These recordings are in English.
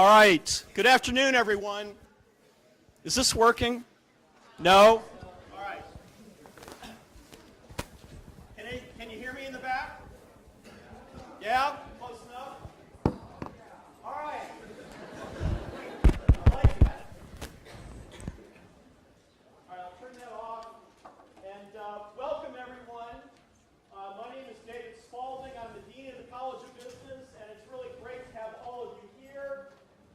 All right. Good afternoon, everyone. Is this working? No? All right. Can you hear me in the back? Yeah? Close enough? All right. I like that. All right, I'll turn that off. And welcome, everyone. My name is David Spalding. I'm the Dean of the College of Business, and it's really great to have all of you here.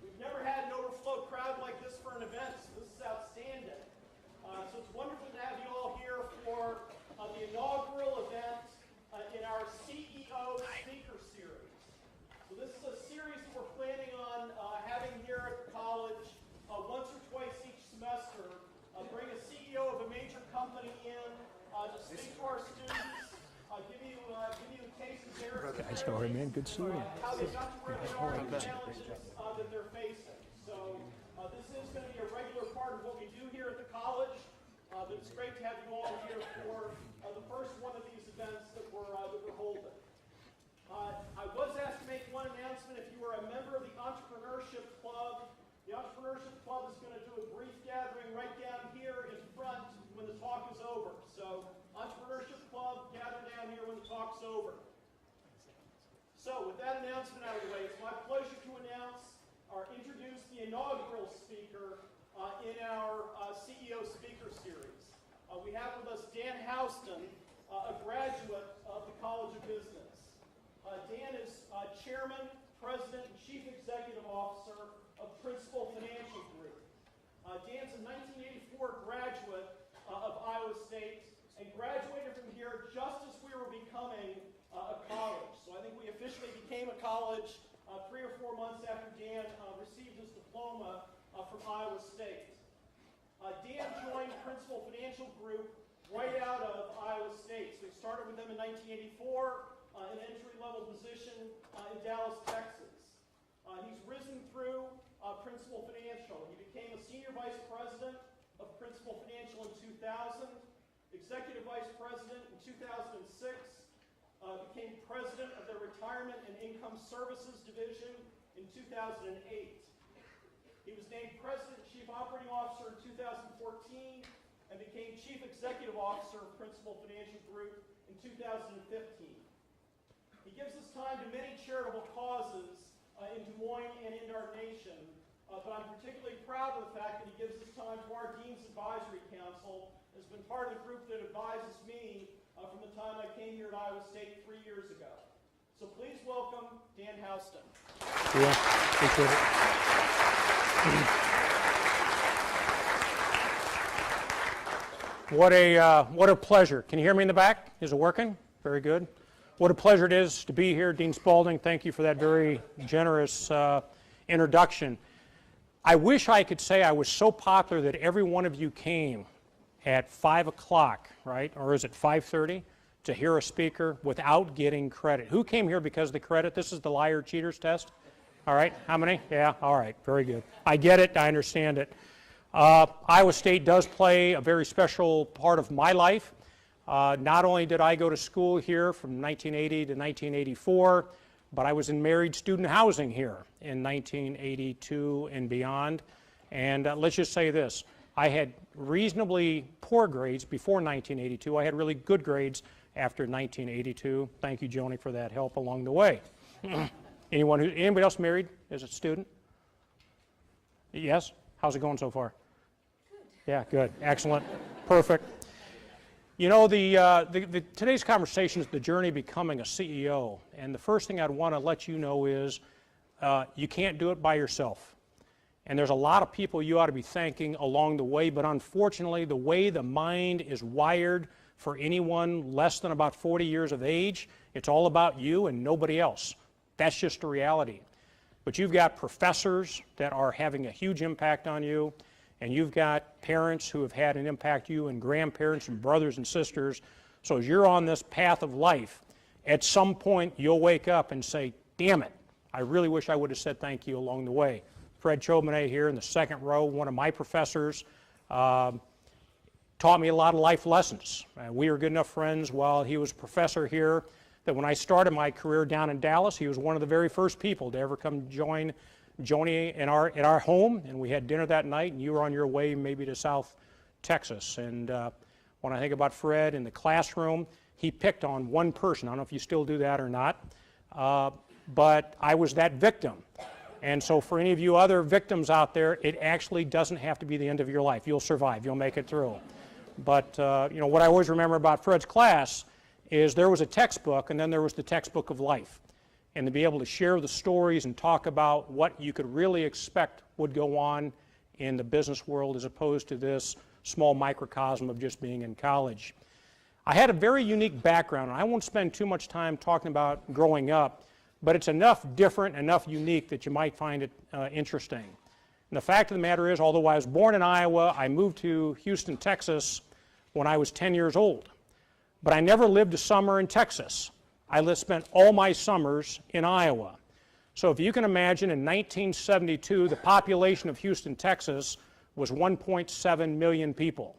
We've never had an overflow crowd like this for an event, so this is outstanding. So it's wonderful to have you all here for the inaugural event in our CEO Speaker Series. So this is a series that we're planning on having here at the college once or twice each semester. Bring a CEO of a major company in to speak to our students, give you a case of their Guys, how are you, man? Good to see you. how they got to where they are and the challenges that they're facing. So this is going to be a regular part of what we do here at the college. But it's great to have you all here for the first one of these events that we're holding. I was asked to make one announcement. If you are a member of the Entrepreneurship Club, the Entrepreneurship Club is going to do a brief gathering right down here in front when the talk is over. So Entrepreneurship Club, gather down here when the talk's over. So with that announcement out of the way, it's my pleasure to introduce the inaugural speaker in our CEO Speaker Series. We have with us Dan Houston, a graduate of the College of Business. Dan is Chairman, President, and Chief Executive Officer of Principal Financial Group. Dan's a 1984 graduate of Iowa State and graduated from here just as we were becoming a college. So I think we officially became a college 3 or 4 months after Dan received his diploma from Iowa State. Dan joined Principal Financial Group right out of Iowa State. So he started with them in 1984, an entry-level position in Dallas, Texas. He's risen through Principal Financial. He became a Senior Vice President of Principal Financial in 2000, Executive Vice President in 2006, became President of their Retirement and Income Services Division in 2008. He was named President and Chief Operating Officer in 2014 and became Chief Executive Officer of Principal Financial Group in 2015. He gives his time to many charitable causes in Des Moines and in our nation, but I'm particularly proud of the fact that he gives his time to our Dean's Advisory Council, has been part of the group that advises me from the time I came here at Iowa State 3 years ago. So please welcome Dan Houston. Yeah, appreciate it. What a pleasure. Can you hear me in the back? Is it working? Very good. What a pleasure it is to be here. Dean Spalding, thank you for that very generous introduction. I wish I could say I was so popular that every one of you came at 5 o'clock, right? Or is it 5:30 to hear a speaker without getting credit? Who came here because of the credit? This is the liar cheaters test. All right, how many? Yeah, all right, very good. I get it, I understand it. Iowa State does play a very special part of my life. Not only did I go to school here from 1980 to 1984, but I was in married student housing here in 1982 and beyond. And let's just say this, I had reasonably poor grades before 1982. I had really good grades after 1982. Thank you, Joni, for that help along the way. Anybody else married as a student? Yes? How's it going so far? Good. Yeah, good. Excellent. Perfect. You know, today's conversation is the journey of becoming a CEO. And the first thing I'd want to let you know is you can't do it by yourself. And there's a lot of people you ought to be thanking along the way, but unfortunately, the way the mind is wired for anyone less than about 40 years of age, it's all about you and nobody else. That's just a reality. But you've got professors that are having a huge impact on you, and you've got parents who have had an impact on you, and grandparents and brothers and sisters. So as you're on this path of life, at some point you'll wake up and say, damn it, I really wish I would have said thank you along the way. Fred Chauvenet here in the second row, one of my professors, taught me a lot of life lessons. We were good enough friends while he was a professor here that when I started my career down in Dallas, he was one of the very first people to ever come join Joni at our home, and we had dinner that night, and you were on your way maybe to South Texas. And when I think about Fred in the classroom, he picked on one person. I don't know if you still do that or not, but I was that victim. And so for any of you other victims out there, it actually doesn't have to be the end of your life. You'll survive. You'll make it through. But what I always remember about Fred's class is there was a textbook, and then there was the textbook of life. And to be able to share the stories and talk about what you could really expect would go on in the business world as opposed to this small microcosm of just being in college. I had a very unique background, and I won't spend too much time talking about growing up, but it's enough different, enough unique that you might find it interesting. And the fact of the matter is, although I was born in Iowa, I moved to Houston, Texas when I was 10 years old. But I never lived a summer in Texas. I spent all my summers in Iowa. So if you can imagine, in 1972, the population of Houston, Texas was 1.7 million people.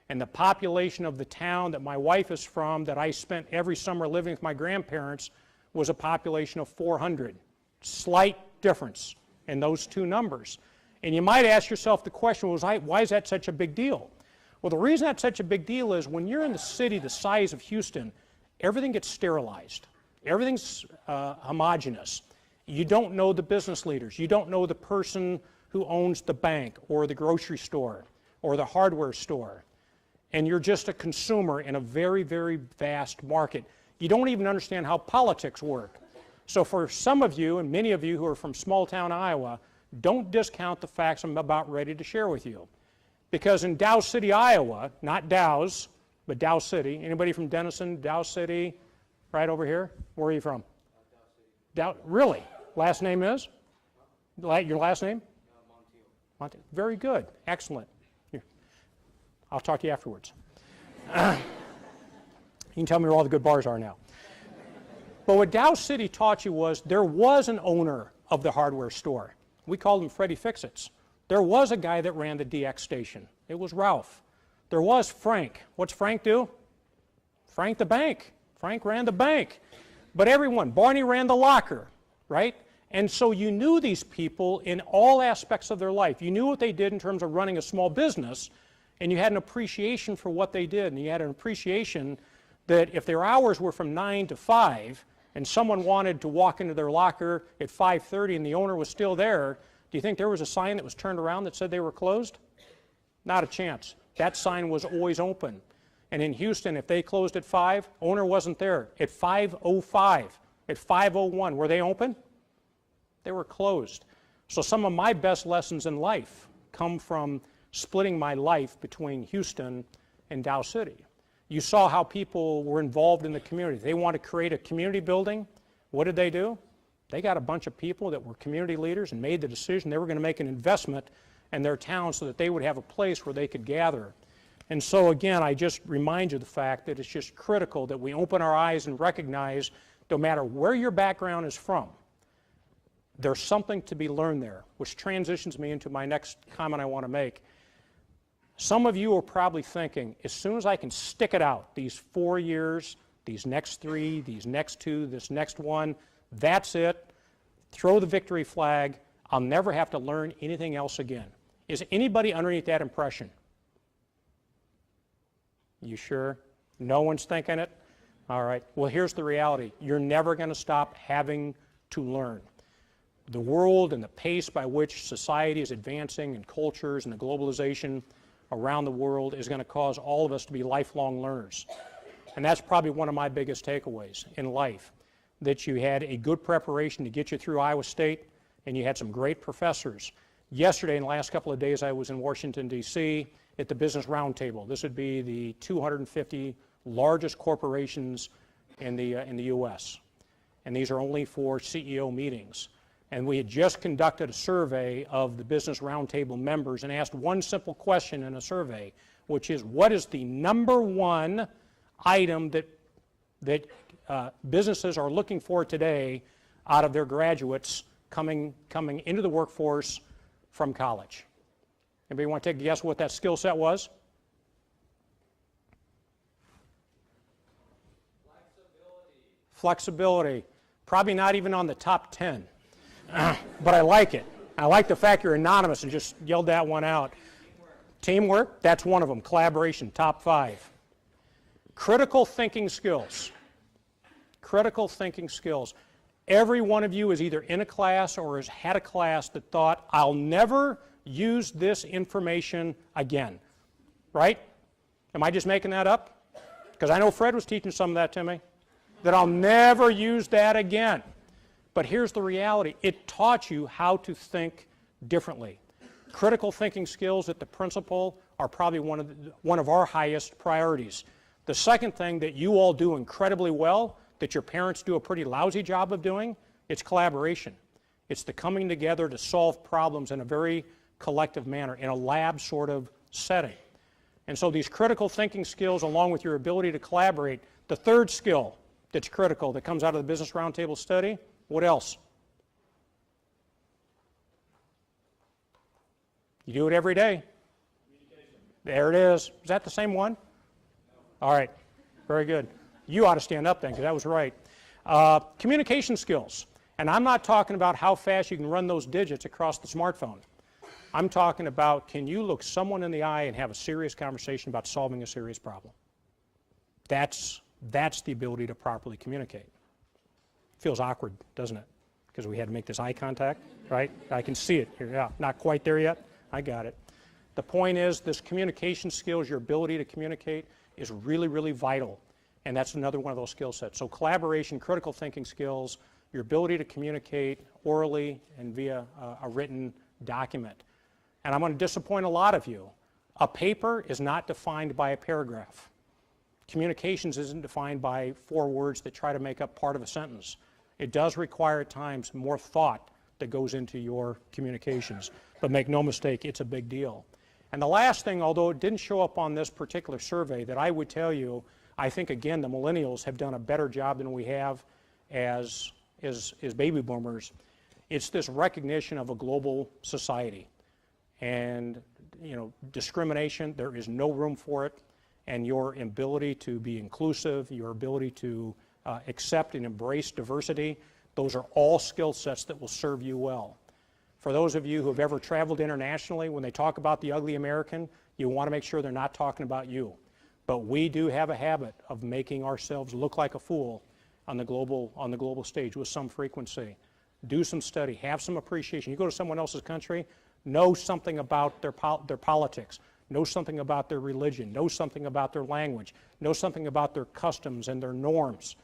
And the population of the town that my wife is from, that I spent every summer living with my grandparents, was a population of 400. Slight difference in those two numbers. And you might ask yourself the question, why is that such a big deal? Well, the reason that's such a big deal is when you're in the city the size of Houston, everything gets sterilized. Everything's homogeneous. You don't know the business leaders. You don't know the person who owns the bank or the grocery store or the hardware store. And you're just a consumer in a very, very vast market. You don't even understand how politics work. So for some of you, and many of you who are from small town Iowa, don't discount the facts I'm about ready to share with you. Because in Dow City, Iowa, not Dow's, but Dow City. Anybody from Denison, Dow City, right over here? Where are you from? Dow City. Really? Last name is? Your last name? Montiel. Very good. Excellent. Here. I'll talk to you afterwards. You can tell me where all the good bars are now. But what Dow City taught you was there was an owner of the hardware store. We called him Freddie Fix-Its. There was a guy that ran the DX station. It was Ralph. There was Frank. What's Frank do? Frank the bank. Frank ran the bank. But everyone, Barney ran the locker, right? And so you knew these people in all aspects of their life. You knew what they did in terms of running a small business, and you had an appreciation for what they did. And you had an appreciation that if their hours were from 9 to 5, and someone wanted to walk into their locker at 5:30 and the owner was still there, do you think there was a sign that was turned around that said they were closed? Not a chance. That sign was always open. And in Houston, if they closed at 5, owner wasn't there. At 5:05, at 5:01, were they open? They were closed. So some of my best lessons in life come from splitting my life between Houston and Dow City. You saw how people were involved in the community. They wanted to create a community building. What did they do? They got a bunch of people that were community leaders and made the decision they were going to make an investment in their town so that they would have a place where they could gather. And so again, I just remind you of the fact that it's just critical that we open our eyes and recognize no matter where your background is from, there's something to be learned there, which transitions me into my next comment I want to make. Some of you are probably thinking, as soon as I can stick it out, these 4 years, these next 3, these next 2, this next one, that's it. Throw the victory flag. I'll never have to learn anything else again. Is anybody underneath that impression? You sure? No one's thinking it? All right. Well, here's the reality. You're never going to stop having to learn. The world and the pace by which society is advancing and cultures and the globalization around the world is going to cause all of us to be lifelong learners. And that's probably one of my biggest takeaways in life, that you had a good preparation to get you through Iowa State, and you had some great professors. Yesterday, in the last couple of days, I was in Washington, D.C. at the Business Roundtable. This would be the 250 largest corporations in the U.S., and these are only for CEO meetings. And we had just conducted a survey of the Business Roundtable members and asked one simple question in a survey, which is, what is the number one item that businesses are looking for today out of their graduates coming into the workforce from college? Anybody want to take a guess what that skill set was? Flexibility. Probably not even on the top 10. But I like it. I like the fact you're anonymous and just yelled that one out. Teamwork, that's one of them. Collaboration, top 5. Critical thinking skills. Critical thinking skills. Every one of you is either in a class or has had a class that thought, I'll never use this information again. Right? Am I just making that up? Because I know Fred was teaching some of that to me. That I'll never use that again. But here's the reality. It taught you how to think differently. Critical thinking skills at the principal are probably one of our highest priorities. The second thing that you all do incredibly well, that your parents do a pretty lousy job of doing, it's collaboration. It's the coming together to solve problems in a very collective manner, in a lab sort of setting. And so these critical thinking skills, along with your ability to collaborate, the third skill that's critical that comes out of the Business Roundtable study, what else? You do it every day. There it is. Is that the same one? All right. Very good. You ought to stand up then, because that was right. Communication skills. And I'm not talking about how fast you can run those digits across the smartphone. I'm talking about, can you look someone in the eye and have a serious conversation about solving a serious problem? That's the ability to properly communicate. Feels awkward, doesn't it? Because we had to make this eye contact, right? I can see it here. Yeah, not quite there yet. I got it. The point is, this communication skills, your ability to communicate, is really, really vital. And that's another one of those skill sets. So collaboration, critical thinking skills, your ability to communicate orally and via a written document. And I'm going to disappoint a lot of you. A paper is not defined by a paragraph. Communications isn't defined by 4 words that try to make up part of a sentence. It does require at times more thought that goes into your communications. But make no mistake, it's a big deal. And the last thing, although it didn't show up on this particular survey, that I would tell you, I think, again, the millennials have done a better job than we have as baby boomers. It's this recognition of a global society. And, you know, discrimination, there is no room for it. And your ability to be inclusive, your ability to accept and embrace diversity, those are all skill sets that will serve you well. For those of you who have ever traveled internationally, when they talk about the ugly American, you want to make sure they're not talking about you. But we do have a habit of making ourselves look like a fool on the global stage with some frequency. Do some study, have some appreciation. You go to someone else's country, know something about their politics, know something about their religion, know something about their language, know something about their customs and their norms.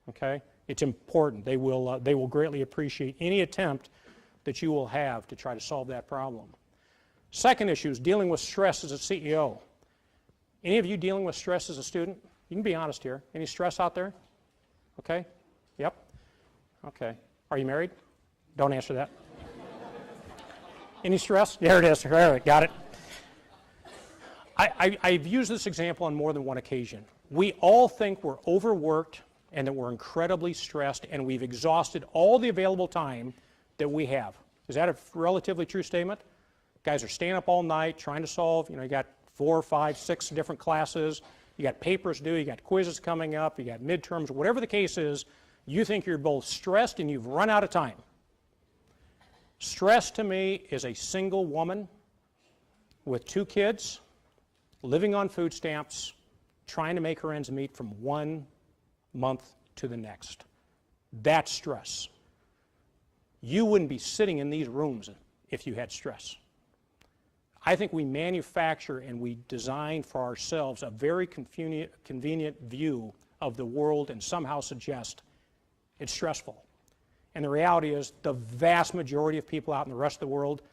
Okay? It's important. They will greatly appreciate any attempt that you will have to try to solve that problem. Second issue is dealing with stress as a CEO. Any of you dealing with stress as a student? You can be honest here. Any stress out there? Okay? Yep. Okay. Are you married? Don't answer that. Any stress? There it is. All right, got it. I've used this example on more than one occasion. We all think we're overworked and that we're incredibly stressed and we've exhausted all the available time that we have. Is that a relatively true statement? Guys are staying up all night trying to solve, you got 4, 5, 6 different classes, you got papers due, you got quizzes coming up, you got midterms, whatever the case is, you think you're both stressed and you've run out of time. Stress to me is a single woman with 2 kids, living on food stamps, trying to make her ends meet from one month to the next. That's stress. You wouldn't be sitting in these rooms if you had stress. I think we manufacture and we design for ourselves a very convenient view of the world and somehow suggest it's stressful. And the reality is the vast majority of people out in the rest of the world,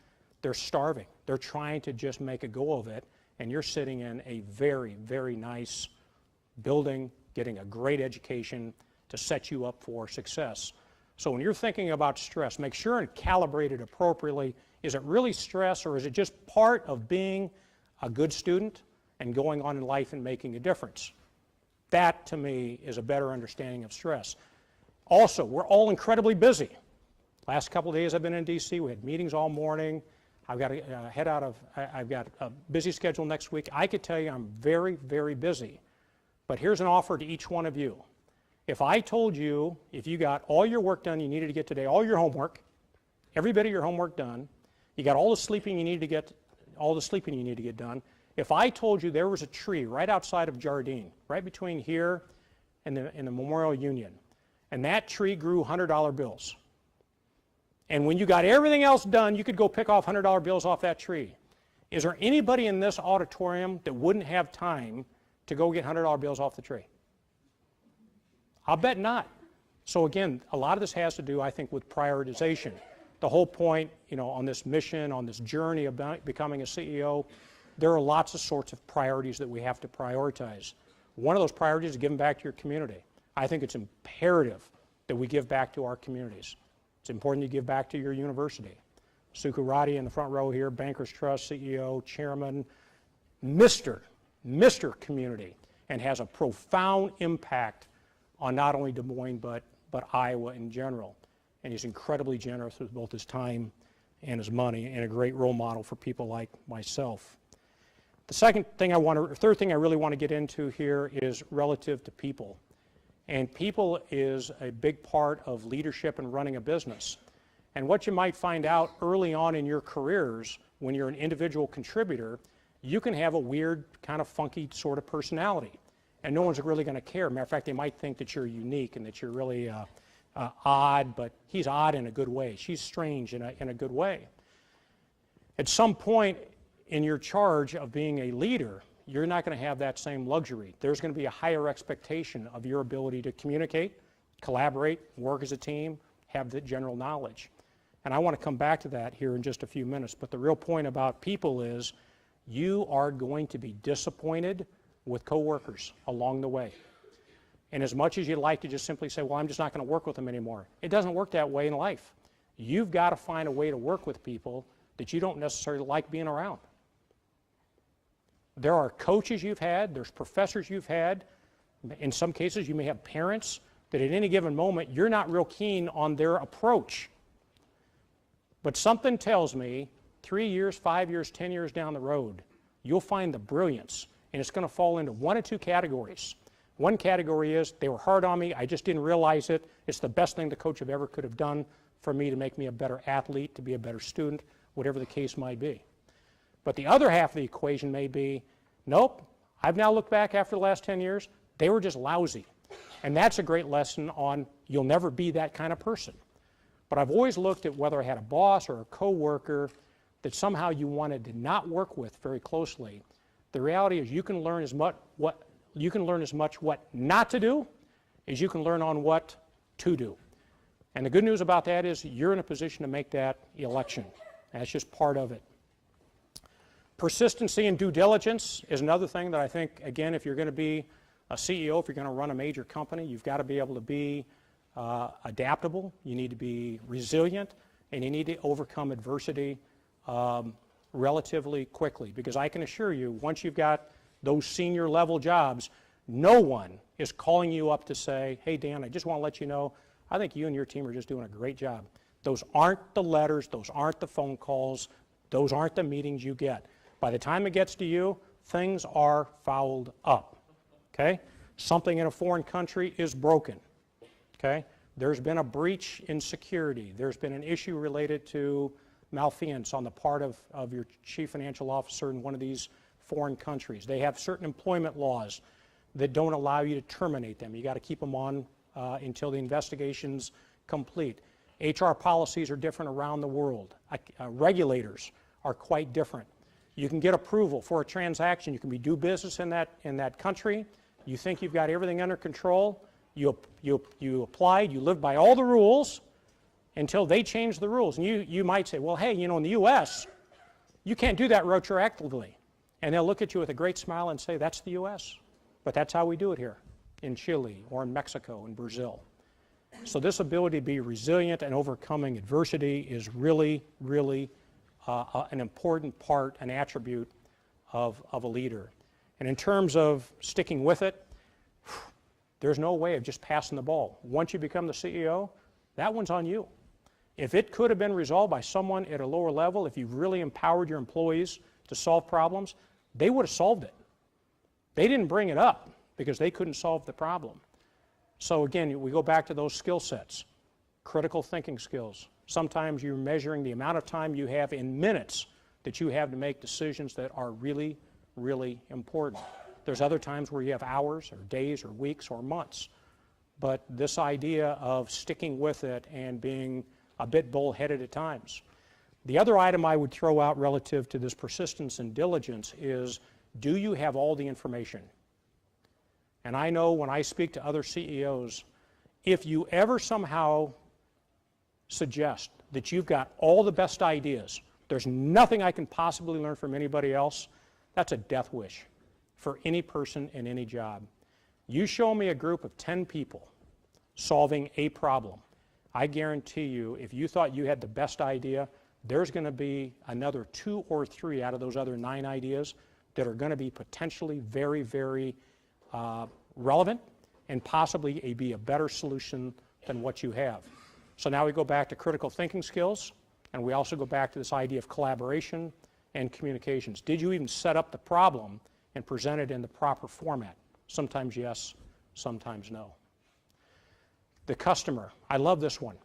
they're starving. They're trying to just make a go of it, and you're sitting in a very, very nice building, getting a great education to set you up for success. So when you're thinking about stress, make sure and calibrate it appropriately. Is it really stress, or is it just part of being a good student and going on in life and making a difference? That, to me, is a better understanding of stress. Also, we're all incredibly busy. Last couple of days I've been in D.C. We had meetings all morning. I've got to I've got a busy schedule next week. I could tell you I'm very, very busy. But here's an offer to each one of you. If I told you, if you got all your work done you needed to get today, all your homework, every bit of your homework done, You got all the sleeping you need to get done. If I told you there was a tree right outside of Jardine, right between here and the Memorial Union, and that tree grew $100 bills, and when you got everything else done, you could go pick off $100 bills off that tree. Is there anybody in this auditorium that wouldn't have time to go get $100 bills off the tree? I'll bet not. So again, a lot of this has to do, I think, with prioritization. The whole point, on this mission, on this journey about becoming a CEO, there are lots of sorts of priorities that we have to prioritize. One of those priorities is giving back to your community. I think it's imperative that we give back to our communities. It's important you give back to your university. Sukurati in the front row here, Bankers Trust, CEO, Chairman, Mr. Community, and has a profound impact on not only Des Moines, but Iowa in general. And he's incredibly generous with both his time and his money, and a great role model for people like myself. The third thing I really want to get into here is relative to people. And people is a big part of leadership and running a business. And what you might find out early on in your careers, when you're an individual contributor, you can have a weird, kind of funky sort of personality. And no one's really going to care. Matter of fact, they might think that you're unique and that you're really odd, but he's odd in a good way. She's strange in a good way. At some point in your charge of being a leader, you're not going to have that same luxury. There's going to be a higher expectation of your ability to communicate, collaborate, work as a team, have the general knowledge. And I want to come back to that here in just a few minutes. But the real point about people is you are going to be disappointed with coworkers along the way. And as much as you'd like to just simply say, well, I'm just not going to work with them anymore, it doesn't work that way in life. You've got to find a way to work with people that you don't necessarily like being around. There are coaches you've had, there's professors you've had. In some cases, you may have parents that at any given moment, you're not real keen on their approach. But something tells me 3 years, 5 years, 10 years down the road, you'll find the brilliance, and it's going to fall into one of two categories. One category is, they were hard on me, I just didn't realize it. It's the best thing the coach ever could have done for me to make me a better athlete, to be a better student, whatever the case might be. But the other half of the equation may be, nope, I've now looked back after the last 10 years, they were just lousy. And that's a great lesson on you'll never be that kind of person. But I've always looked at whether I had a boss or a coworker that somehow you wanted to not work with very closely. The reality is you can learn as much what not to do as you can learn on what to do. And the good news about that is you're in a position to make that election. That's just part of it. Persistency and due diligence is another thing that I think, again, if you're going to be a CEO, if you're going to run a major company, you've got to be able to be adaptable, you need to be resilient, and you need to overcome adversity relatively quickly. Because I can assure you, once you've got those senior level jobs, no one is calling you up to say, hey Dan, I just want to let you know, I think you and your team are just doing a great job. Those aren't the letters, those aren't the phone calls, those aren't the meetings you get. By the time it gets to you, things are fouled up, okay? Something in a foreign country is broken, okay? There's been a breach in security. There's been an issue related to malfeasance on the part of your chief financial officer in one of these foreign countries. They have certain employment laws that don't allow you to terminate them. You got to keep them on until the investigation's complete. HR policies are different around the world. Regulators are quite different. You can get approval for a transaction. You can do business in that country. You think you've got everything under control. You applied. You live by all the rules until they change the rules. And you might say, well, hey, in the U.S., you can't do that retroactively. And they'll look at you with a great smile and say, that's the U.S. But that's how we do it here in Chile or in Mexico and Brazil. So this ability to be resilient and overcoming adversity is really, really an important part, an attribute of a leader. And in terms of sticking with it, there's no way of just passing the ball. Once you become the CEO, that one's on you. If it could have been resolved by someone at a lower level, if you've really empowered your employees to solve problems, they would have solved it. They didn't bring it up because they couldn't solve the problem. So again, we go back to those skill sets: critical thinking skills, Sometimes you're measuring the amount of time you have in minutes that you have to make decisions that are really, really important. There's other times where you have hours or days or weeks or months. But this idea of sticking with it and being a bit bullheaded at times. The other item I would throw out relative to this persistence and diligence is, do you have all the information? And I know when I speak to other CEOs, if you ever somehow suggest that you've got all the best ideas, there's nothing I can possibly learn from anybody else, that's a death wish for any person in any job. You show me a group of 10 people solving a problem, I guarantee you, if you thought you had the best idea, there's going to be another 2 or 3 out of those other 9 ideas that are going to be potentially very, very relevant and possibly be a better solution than what you have. So now we go back to critical thinking skills, and we also go back to this idea of collaboration and communications. Did you even set up the problem and present it in the proper format? Sometimes yes, sometimes no. The customer, I love this one.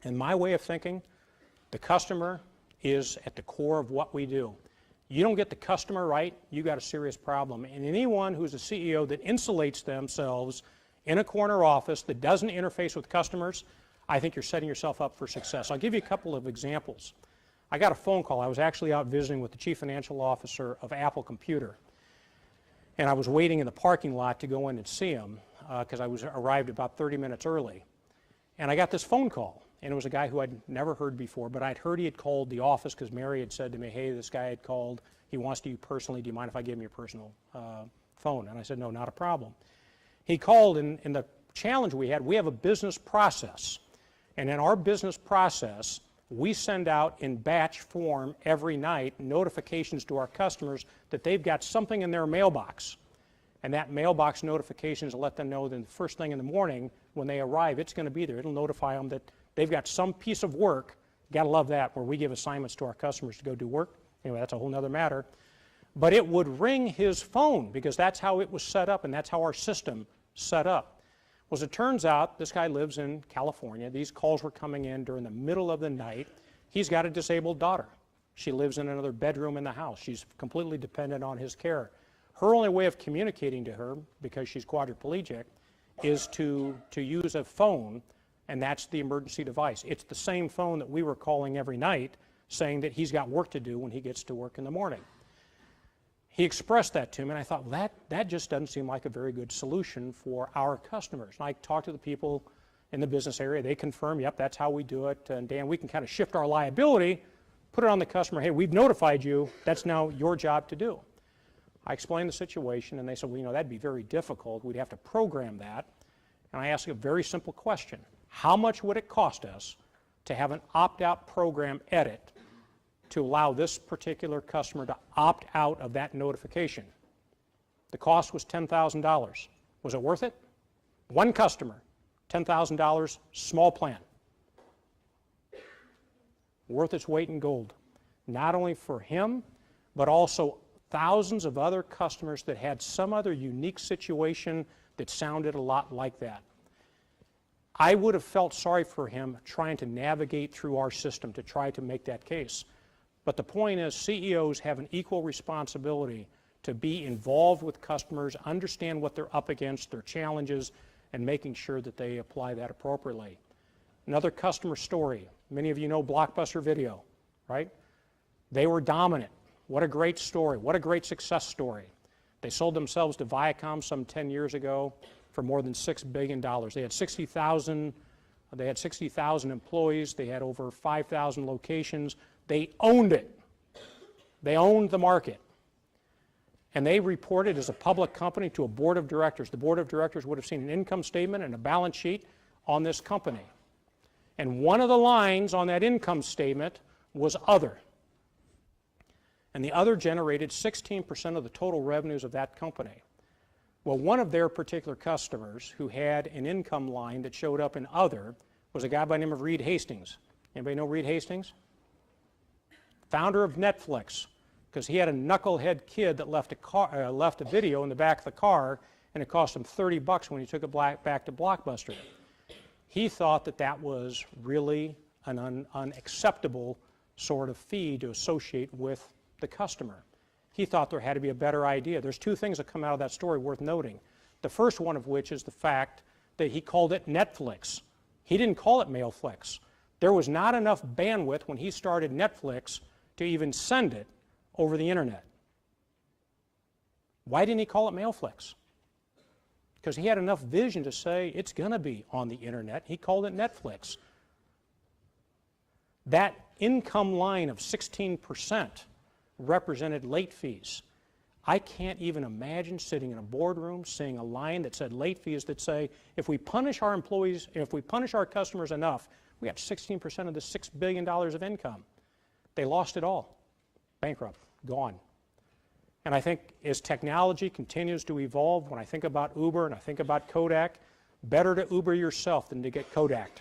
In my way of thinking, the customer is at the core of what we do. You don't get the customer right, you got a serious problem. And anyone who's a CEO that insulates themselves in a corner office that doesn't interface with customers, I think you're setting yourself up for success. I'll give you a couple of examples. I got a phone call. I was actually out visiting with the chief financial officer of Apple Computer. And I was waiting in the parking lot to go in and see him because I arrived about 30 minutes early. And I got this phone call. And it was a guy who I'd never heard before, but I'd heard he had called the office because Mary had said to me, hey, this guy had called. He wants to you personally. Do you mind if I give him your personal phone? And I said, no, not a problem. He called, and the challenge we have a business process. And in our business process, we send out in batch form every night notifications to our customers that they've got something in their mailbox. And that mailbox notifications let them know that the first thing in the morning when they arrive, it's going to be there. It'll notify them that they've got some piece of work, got to love that, where we give assignments to our customers to go do work. Anyway, that's a whole other matter. But it would ring his phone because that's how it was set up and that's how our system set up. Well, as it turns out, this guy lives in California. These calls were coming in during the middle of the night. He's got a disabled daughter. She lives in another bedroom in the house. She's completely dependent on his care. Her only way of communicating to her, because she's quadriplegic, is to use a phone, and that's the emergency device. It's the same phone that we were calling every night saying that he's got work to do when he gets to work in the morning. He expressed that to me, and I thought, well, that just doesn't seem like a very good solution for our customers. And I talked to the people in the business area. They confirm, yep, that's how we do it. And Dan, we can kind of shift our liability, put it on the customer. Hey, we've notified you. That's now your job to do. I explained the situation, and they said, well, you know, that'd be very difficult. We'd have to program that. And I asked a very simple question. How much would it cost us to have an opt-out program edit to allow this particular customer to opt out of that notification? The cost was $10,000. Was it worth it? One customer, $10,000, small plan. Worth its weight in gold. Not only for him, but also thousands of other customers that had some other unique situation that sounded a lot like that. I would have felt sorry for him trying to navigate through our system to try to make that case. But the point is, CEOs have an equal responsibility to be involved with customers, understand what they're up against, their challenges, and making sure that they apply that appropriately. Another customer story. Many of you know Blockbuster Video, right? They were dominant. What a great story. What a great success story. They sold themselves to Viacom some 10 years ago for more than $6 billion. They had 60,000 employees. They had over 5,000 locations. They owned it. They owned the market. And they reported as a public company to a board of directors. The board of directors would have seen an income statement and a balance sheet on this company. And one of the lines on that income statement was other. And the other generated 16% of the total revenues of that company. Well, one of their particular customers who had an income line that showed up in other was a guy by the name of Reed Hastings. Anybody know Reed Hastings? Founder of Netflix, because he had a knucklehead kid that left a video in the back of the car, and it cost him $30 when he took it back to Blockbuster. He thought that that was really an unacceptable sort of fee to associate with the customer. He thought there had to be a better idea. There's two things that come out of that story worth noting. The first one of which is the fact that he called it Netflix. He didn't call it Mailflix. There was not enough bandwidth when he started Netflix to even send it over the internet. Why didn't he call it Mailflix? Because he had enough vision to say it's going to be on the internet. He called it Netflix. That income line of 16% represented late fees. I can't even imagine sitting in a boardroom seeing a line that said late fees that say if we punish our employees, if we punish our customers enough, we got 16% of the $6 billion of income. They lost it all. Bankrupt. Gone. And I think as technology continues to evolve, when I think about Uber and I think about Kodak, better to Uber yourself than to get Kodaked.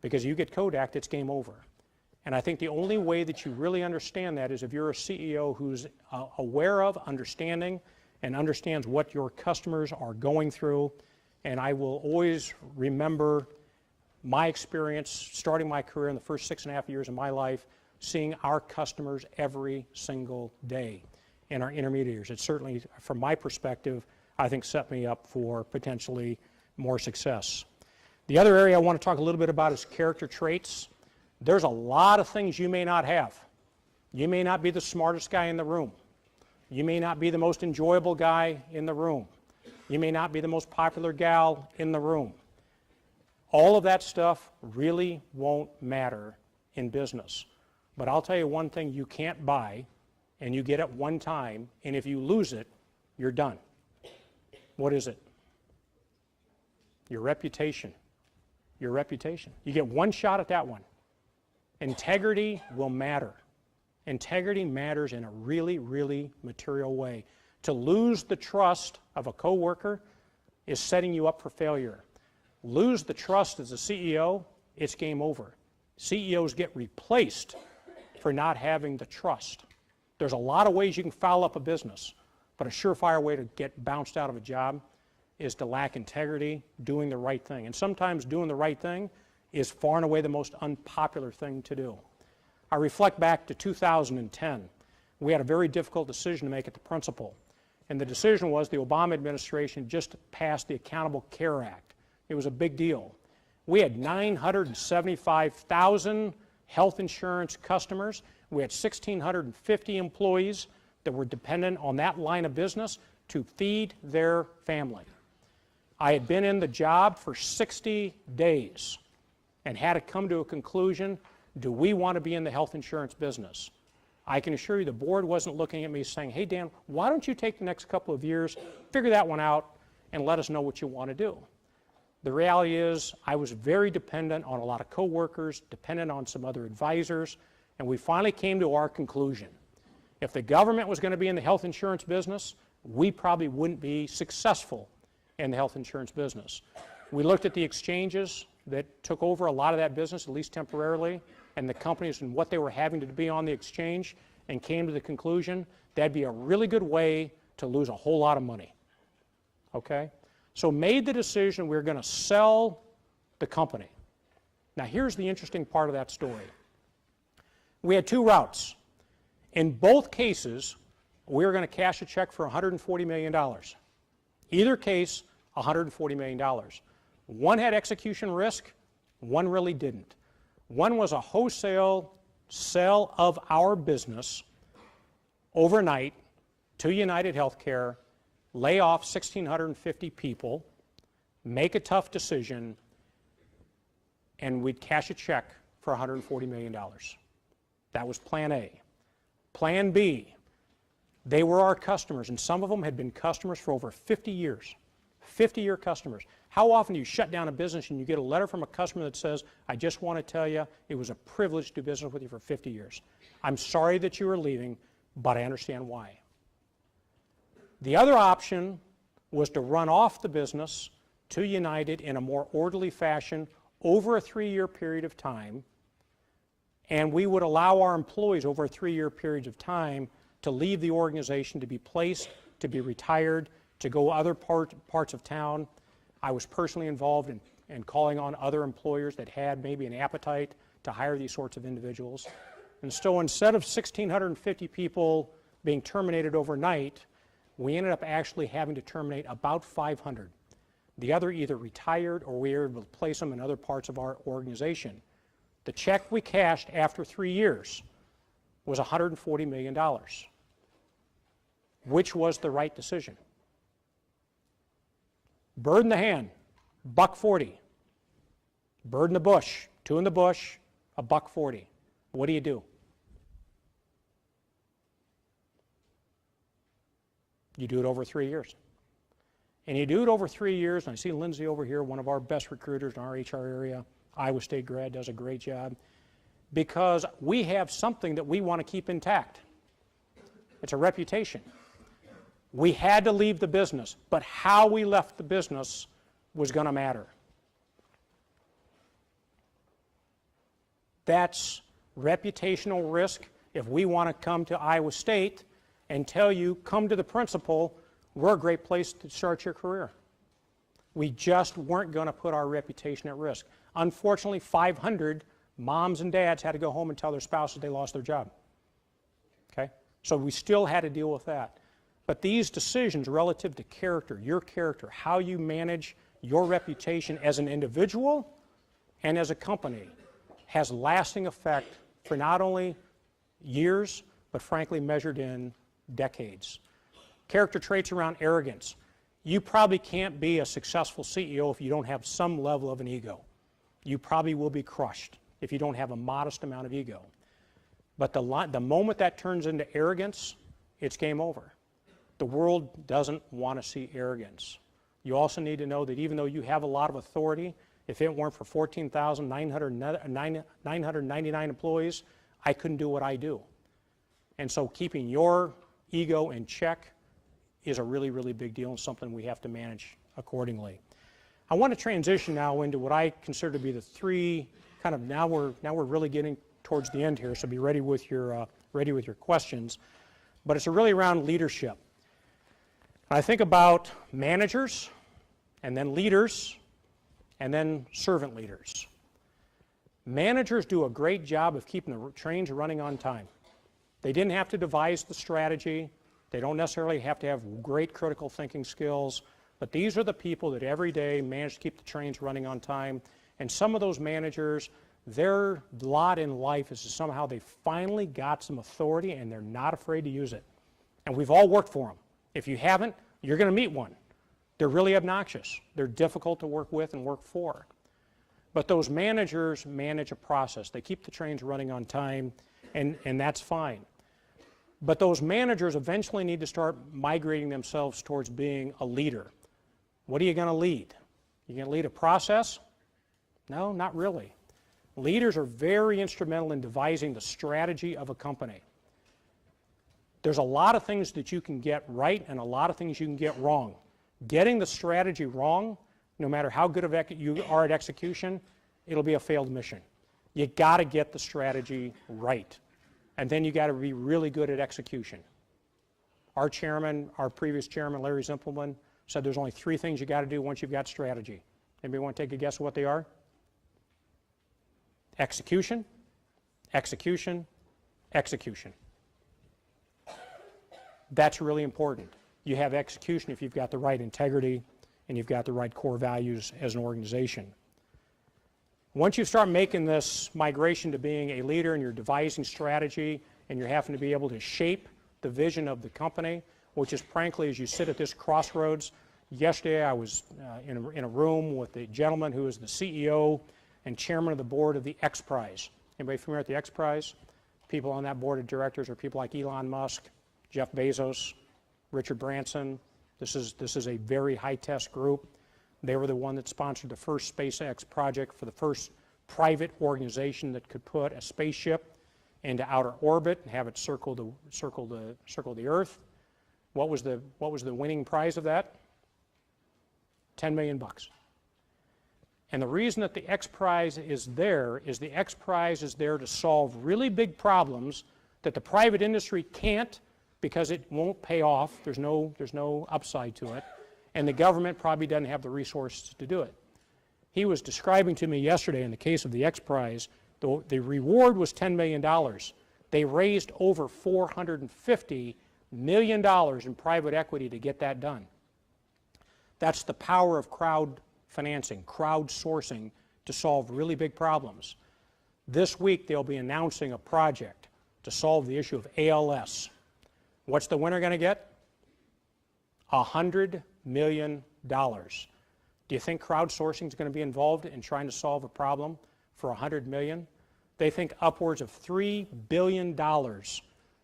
Because you get Kodaked, it's game over. And I think the only way that you really understand that is if you're a CEO who's aware of, understanding, and understands what your customers are going through. And I will always remember my experience starting my career in the first 6.5 years of my life, seeing our customers every single day and our intermediaries. It certainly, from my perspective, I think set me up for potentially more success. The other area I want to talk a little bit about is character traits. There's a lot of things you may not have. You may not be the smartest guy in the room. You may not be the most enjoyable guy in the room. You may not be the most popular gal in the room. All of that stuff really won't matter in business. But I'll tell you one thing you can't buy, and you get it one time, and if you lose it, you're done. What is it? Your reputation. Your reputation. You get one shot at that one. Integrity will matter. Integrity matters in a really, really material way. To lose the trust of a coworker is setting you up for failure. Lose the trust as a CEO, it's game over. CEOs get replaced for not having the trust. There's a lot of ways you can foul up a business, but a surefire way to get bounced out of a job is to lack integrity, doing the right thing. And sometimes doing the right thing is far and away the most unpopular thing to do. I reflect back to 2010. We had a very difficult decision to make at the principal. And the decision was the Obama administration just passed the Accountable Care Act. It was a big deal. We had 975,000 health insurance customers. We had 1,650 employees that were dependent on that line of business to feed their family. I had been in the job for 60 days and had to come to a conclusion, do we want to be in the health insurance business? I can assure you the board wasn't looking at me saying, hey Dan, why don't you take the next couple of years, figure that one out, and let us know what you want to do. The reality is I was very dependent on a lot of coworkers, dependent on some other advisors, and we finally came to our conclusion. If the government was going to be in the health insurance business, we probably wouldn't be successful in the health insurance business. We looked at the exchanges that took over a lot of that business, at least temporarily, and the companies and what they were having to be on the exchange, and came to the conclusion that'd be a really good way to lose a whole lot of money. Okay? So made the decision we're going to sell the company. Now here's the interesting part of that story. We had two routes. In both cases, we were going to cash a check for $140 million. Either case, $140 million. One had execution risk, one really didn't. One was a wholesale sale of our business overnight to United Healthcare, lay off 1,650 people, make a tough decision, and we'd cash a check for $140 million. That was plan A. Plan B, they were our customers, and some of them had been customers for over 50 years. 50-year customers. How often do you shut down a business and you get a letter from a customer that says, I just want to tell you it was a privilege to do business with you for 50 years. I'm sorry that you are leaving, but I understand why. The other option was to run off the business to United in a more orderly fashion over a 3-year period of time, and we would allow our employees over a 3-year period of time to leave the organization, to be placed, to be retired, to go other parts of town. I was personally involved in calling on other employers that had maybe an appetite to hire these sorts of individuals. And so instead of 1,650 people being terminated overnight, we ended up actually having to terminate about 500. The other either retired or we were able to place them in other parts of our organization. The check we cashed after 3 years was $140 million. Which was the right decision? Bird in the hand, $140. Bird in the bush, 2 in the bush, $140. What do you do? You do it over 3 years. And you do it over 3 years, and I see Lindsay over here, one of our best recruiters in our HR area, Iowa State grad, does a great job, because we have something that we want to keep intact. It's a reputation. We had to leave the business, but how we left the business was going to matter. That's reputational risk. If we want to come to Iowa State and tell you, come to the principal, we're a great place to start your career. We just weren't going to put our reputation at risk. Unfortunately, 500 moms and dads had to go home and tell their spouses they lost their job. Okay? So we still had to deal with that. But these decisions relative to character, your character, how you manage your reputation as an individual and as a company, has lasting effect for not only years, but frankly measured in decades. Character traits around arrogance. You probably can't be a successful CEO if you don't have some level of an ego. You probably will be crushed if you don't have a modest amount of ego. But the moment that turns into arrogance, it's game over. The world doesn't want to see arrogance. You also need to know that even though you have a lot of authority, if it weren't for 14,999 employees, I couldn't do what I do. And so keeping your ego in check is a really, really big deal and something we have to manage accordingly. I want to transition now into what I consider to be the three kind of now we're really getting towards the end here, so be ready with your questions. But it's really around leadership. I think about managers, and then leaders, and then servant leaders. Managers do a great job of keeping the trains running on time. They didn't have to devise the strategy. They don't necessarily have to have great critical thinking skills, but these are the people that every day manage to keep the trains running on time. And some of those managers, their lot in life is somehow they finally got some authority and they're not afraid to use it. And we've all worked for them. If you haven't, you're going to meet one. They're really obnoxious. They're difficult to work with and work for. But those managers manage a process. They keep the trains running on time, and that's fine. But those managers eventually need to start migrating themselves towards being a leader. What are you going to lead? You going to lead a process? No, not really. Leaders are very instrumental in devising the strategy of a company. There's a lot of things that you can get right and a lot of things you can get wrong. Getting the strategy wrong, no matter how good of you are at execution, it'll be a failed mission. You got to get the strategy right. And then you got to be really good at execution. Our previous chairman, Larry Zimpelman, said there's only 3 things you got to do once you've got strategy. Anybody want to take a guess what they are? Execution, execution, execution. That's really important. You have execution if you've got the right integrity and you've got the right core values as an organization. Once you start making this migration to being a leader and you're devising strategy and you're having to be able to shape the vision of the company, which is frankly, as you sit at this crossroads, yesterday I was in a room with a gentleman who is the CEO and chairman of the board of the X Prize. Anybody familiar with the X Prize? People on that board of directors are people like Elon Musk, Jeff Bezos, Richard Branson. This is a very high-test group. They were the one that sponsored the first SpaceX project for the first private organization that could put a spaceship into outer orbit and have it circle the Earth. What was the winning prize of that? $10 million. And the reason that the X Prize is there is the X Prize is there to solve really big problems that the private industry can't because it won't pay off. There's no upside to it. And the government probably doesn't have the resources to do it. He was describing to me yesterday in the case of the X Prize, The reward was $10 million. They raised over $450 million in private equity to get that done. That's the power of crowd financing, crowdsourcing to solve really big problems. This week they'll be announcing a project to solve the issue of ALS. What's the winner going to get? $100 million. Do you think crowdsourcing is going to be involved in trying to solve a problem for $100 million? They think upwards of $3 billion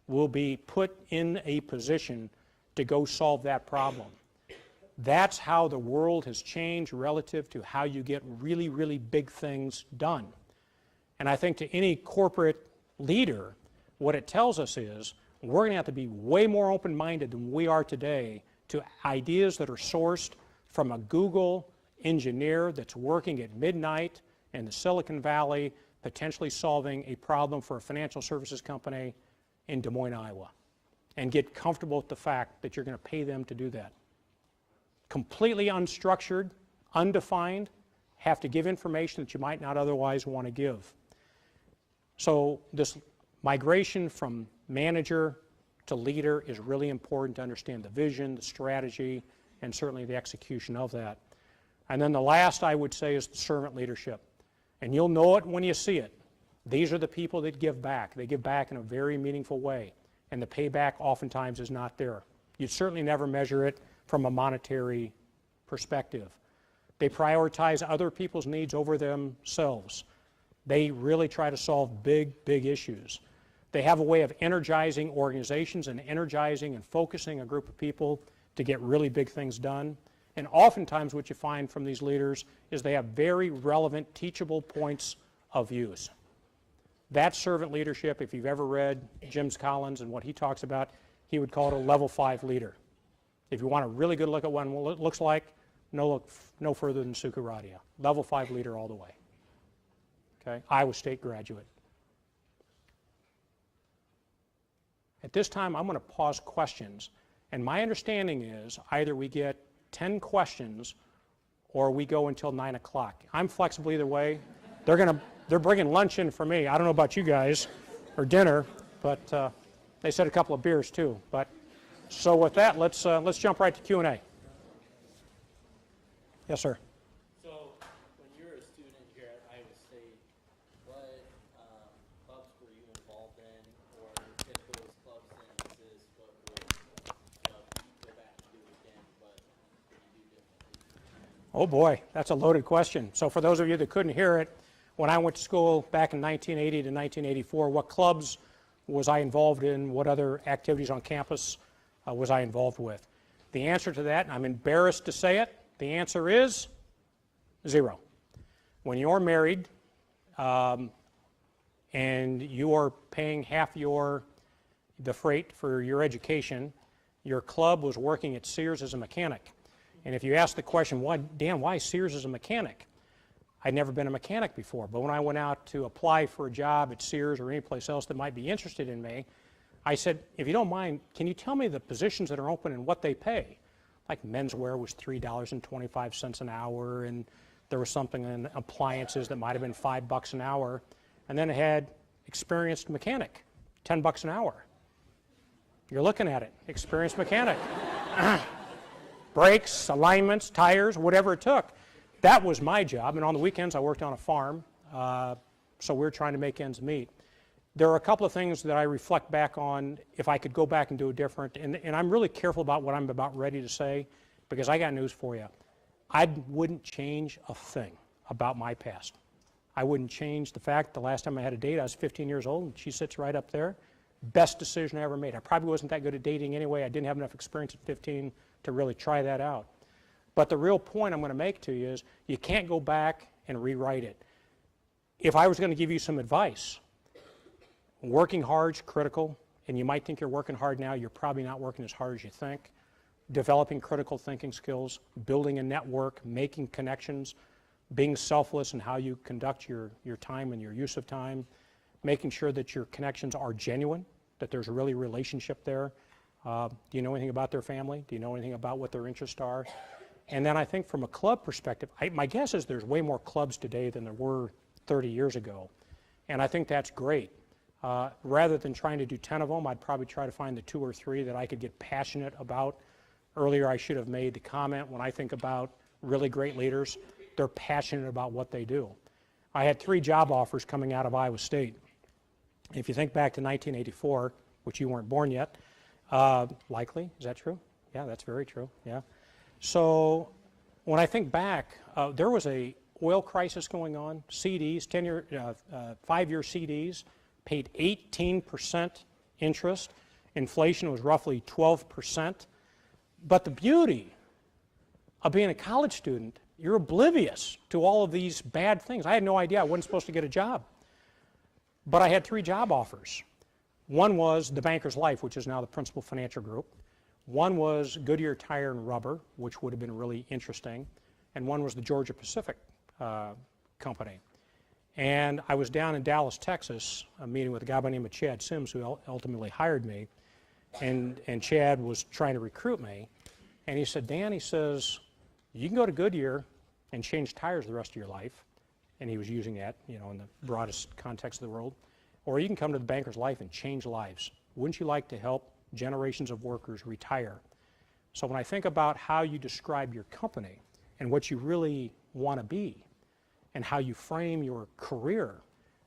will be put in a position to go solve that problem. That's how the world has changed relative to how you get really, really big things done. And I think to any corporate leader, what it tells us is we're going to have to be way more open-minded than we are today to ideas that are sourced from a Google engineer that's working at midnight in the Silicon Valley, potentially solving a problem for a financial services company in Des Moines, Iowa, and get comfortable with the fact that you're going to pay them to do that. Completely unstructured, undefined, have to give information that you might not otherwise want to give. So this migration from manager to leader is really important to understand the vision, the strategy, and certainly the execution of that. And then the last I would say is the servant leadership. And you'll know it when you see it. These are the people that give back. They give back in a very meaningful way. And the payback oftentimes is not there. You'd certainly never measure it from a monetary perspective. They prioritize other people's needs over themselves. They really try to solve big, big issues. They have a way of energizing organizations and energizing and focusing a group of people to get really big things done. And oftentimes what you find from these leaders is they have very relevant, teachable points of views. That servant leadership, if you've ever read Jim Collins and what he talks about, he would call it a level 5 leader. If you want a really good look at what it looks like, no further than Sukaradia. Level 5 leader all the way. Okay? Iowa State graduate. At this time, I'm going to pause questions. And my understanding is either we get 10 questions or we go until 9 o'clock. I'm flexible either way. They're bringing lunch in for me. I don't know about you guys, or dinner, but they said a couple of beers too. But so with that, let's jump right to Q&A. Yes, sir. So when you're a student here at Iowa State, what clubs were you involved in, or if those clubs didn't exist, what would you go back to do again, but could you do differently? Oh boy, that's a loaded question. So for those of you that couldn't hear it, when I went to school back in 1980 to 1984, what clubs was I involved in? What other activities on campus was I involved with? The answer to that, and I'm embarrassed to say it, the answer is 0. When you're married and you are paying half the freight for your education, your club was working at Sears as a mechanic. And if you ask the question, why Sears as a mechanic? I'd never been a mechanic before, but when I went out to apply for a job at Sears or any place else that might be interested in me, I said, if you don't mind, can you tell me the positions that are open and what they pay? Like menswear was $3.25 an hour, and there was something in appliances that might have been $5 an hour, and then it had experienced mechanic, $10 an hour. You're looking at it, experienced mechanic. Brakes, alignments, tires, whatever it took. That was my job, and on the weekends I worked on a farm, so we were trying to make ends meet. There are a couple of things that I reflect back on if I could go back and do it different, and I'm really careful about what I'm about ready to say, because I got news for you. I wouldn't change a thing about my past. I wouldn't change the fact the last time I had a date, I was 15 years old, and she sits right up there. Best decision I ever made. I probably wasn't that good at dating anyway. I didn't have enough experience at 15 to really try that out. But the real point I'm going to make to you is you can't go back and rewrite it. If I was going to give you some advice, working hard is critical, and you might think you're working hard now, you're probably not working as hard as you think. Developing critical thinking skills, building a network, making connections, being selfless in how you conduct your time and your use of time, making sure that your connections are genuine, that there's really a relationship there. Do you know anything about their family? Do you know anything about what their interests are? And then I think from a club perspective, my guess is there's way more clubs today than there were 30 years ago. And I think that's great. Rather than trying to do 10 of them, I'd probably try to find the 2 or 3 that I could get passionate about. Earlier, I should have made the comment, when I think about really great leaders, they're passionate about what they do. I had 3 job offers coming out of Iowa State. If you think back to 1984, which you weren't born yet, likely, is that true? Yeah, that's very true, yeah. So when I think back, there was a oil crisis going on, CDs, 5-year CDs, paid 18% interest. Inflation was roughly 12%. But the beauty of being a college student, you're oblivious to all of these bad things. I had no idea I wasn't supposed to get a job. But I had 3 job offers. One was the Bankers Life, which is now the Principal Financial Group. One was Goodyear Tire and Rubber, which would have been really interesting. And one was the Georgia Pacific Company. And I was down in Dallas, Texas, meeting with a guy by the name of Chad Sims, who ultimately hired me. And Chad was trying to recruit me. And he said, Dan, he says, you can go to Goodyear and change tires the rest of your life. And he was using that, you know, in the broadest context of the world. Or you can come to the Banker's Life and change lives. Wouldn't you like to help generations of workers retire? So when I think about how you describe your company and what you really want to be and how you frame your career,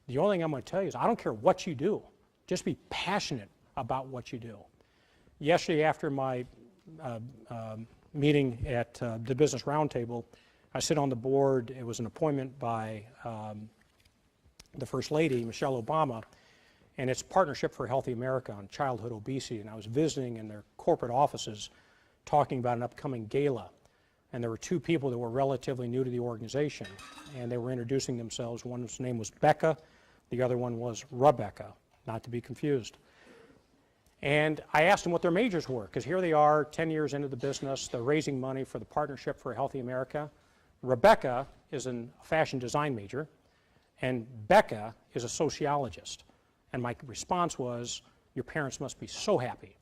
the only thing I'm going to tell you is I don't care what you do. Just be passionate about what you do. Yesterday after my meeting at the Business Roundtable, I sit on the board. It was an appointment by the First Lady, Michelle Obama, and it's Partnership for a Healthy America on childhood obesity. And I was visiting in their corporate offices talking about an upcoming gala. And there were 2 people that were relatively new to the organization, and they were introducing themselves. One's name was Becca, the other one was Rebecca, not to be confused. And I asked them what their majors were, because here they are, 10 years into the business, they're raising money for the Partnership for a Healthy America. Rebecca is a fashion design major, and Becca is a sociologist. And my response was, your parents must be so happy.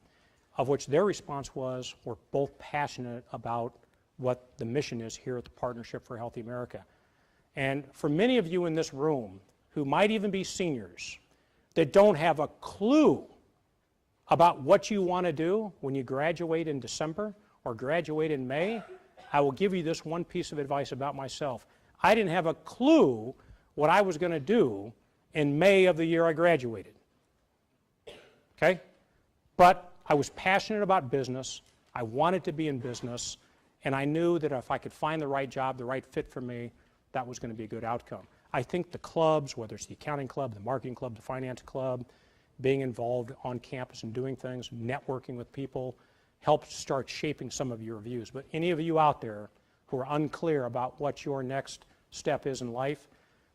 Of which their response was, we're both passionate about what the mission is here at the Partnership for a Healthy America. And for many of you in this room, who might even be seniors, that don't have a clue about what you want to do when you graduate in December or graduate in May, I will give you this one piece of advice about myself. I didn't have a clue what I was going to do in May of the year I graduated. Okay? But I was passionate about business. I wanted to be in business. And I knew that if I could find the right job, the right fit for me, that was going to be a good outcome. I think the clubs, whether it's the accounting club, the marketing club, the finance club, being involved on campus and doing things, networking with people, helped start shaping some of your views. But any of you out there who are unclear about what your next step is in life,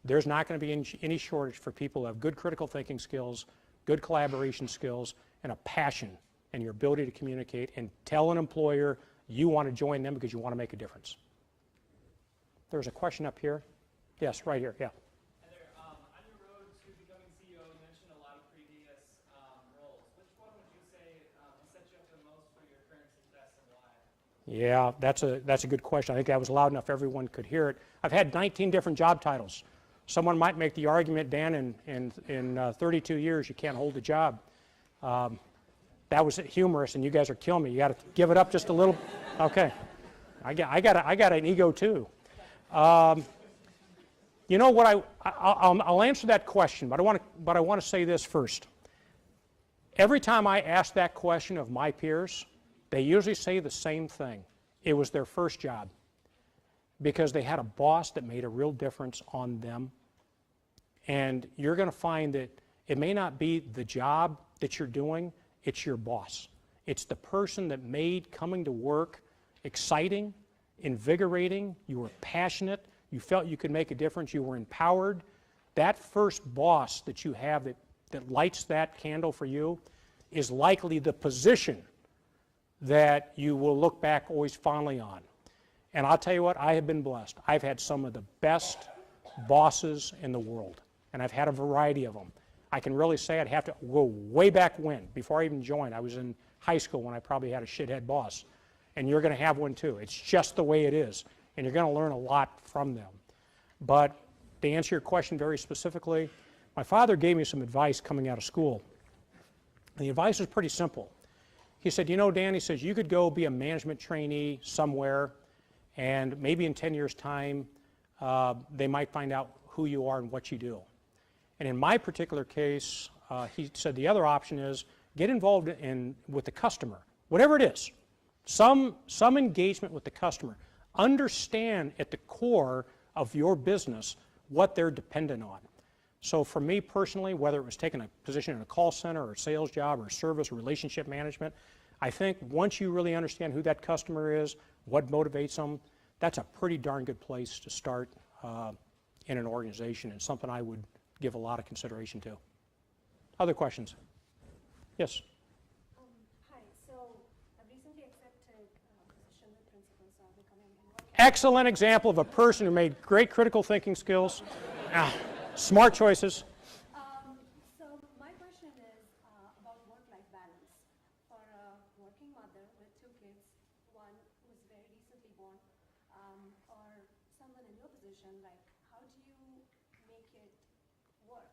there's not going to be any shortage for people who have good critical thinking skills, good collaboration skills, and a passion and your ability to communicate and tell an employer you want to join them because you want to make a difference. There's a question up here. Yes, right here, yeah. Hi there. On your road to becoming CEO, you mentioned a lot of previous roles. Which one would you say will set you up the most for your current success and why? Yeah, that's a good question. I think that was loud enough everyone could hear it. I've had 19 different job titles. Someone might make the argument, Dan, in 32 years you can't hold a job. That was humorous, and you guys are killing me. You got to give it up just a little. Okay, I got an ego too. You know what? I'll answer that question, but I want to say this first. Every time I ask that question of my peers, they usually say the same thing. It was their first job because they had a boss that made a real difference on them. And you're going to find that it may not be the job that you're doing, it's your boss. It's the person that made coming to work exciting, invigorating, you were passionate, you felt you could make a difference, you were empowered. That first boss that you have that lights that candle for you is likely the position that you will look back always fondly on. And I'll tell you what, I have been blessed. I've had some of the best bosses in the world, and I've had a variety of them. I can really say I'd have to go way back when, before I even joined. I was in high school when I probably had a shithead boss. And you're going to have one too. It's just the way it is. And you're going to learn a lot from them. But to answer your question very specifically, My father gave me some advice coming out of school. And the advice was pretty simple. He said, you know, Dan, he says, you could go be a management trainee somewhere, and maybe in 10 years' time, they might find out who you are and what you do. And in my particular case, he said the other option is get involved with the customer, whatever it is, some engagement with the customer. Understand at the core of your business what they're dependent on. So for me personally, whether it was taking a position in a call center or a sales job or service or relationship management, I think once you really understand who that customer is, what motivates them, that's a pretty darn good place to start in an organization, and something I would give a lot of consideration to. Other questions? Yes? Hi, so I've recently accepted a position with principal, so I'll be coming and working. Excellent example of a person who made great critical thinking skills. Smart choices. So my question is about work-life balance. For a working mother with 2 kids, one who's very recently born, or someone in your position, like how do you make it work?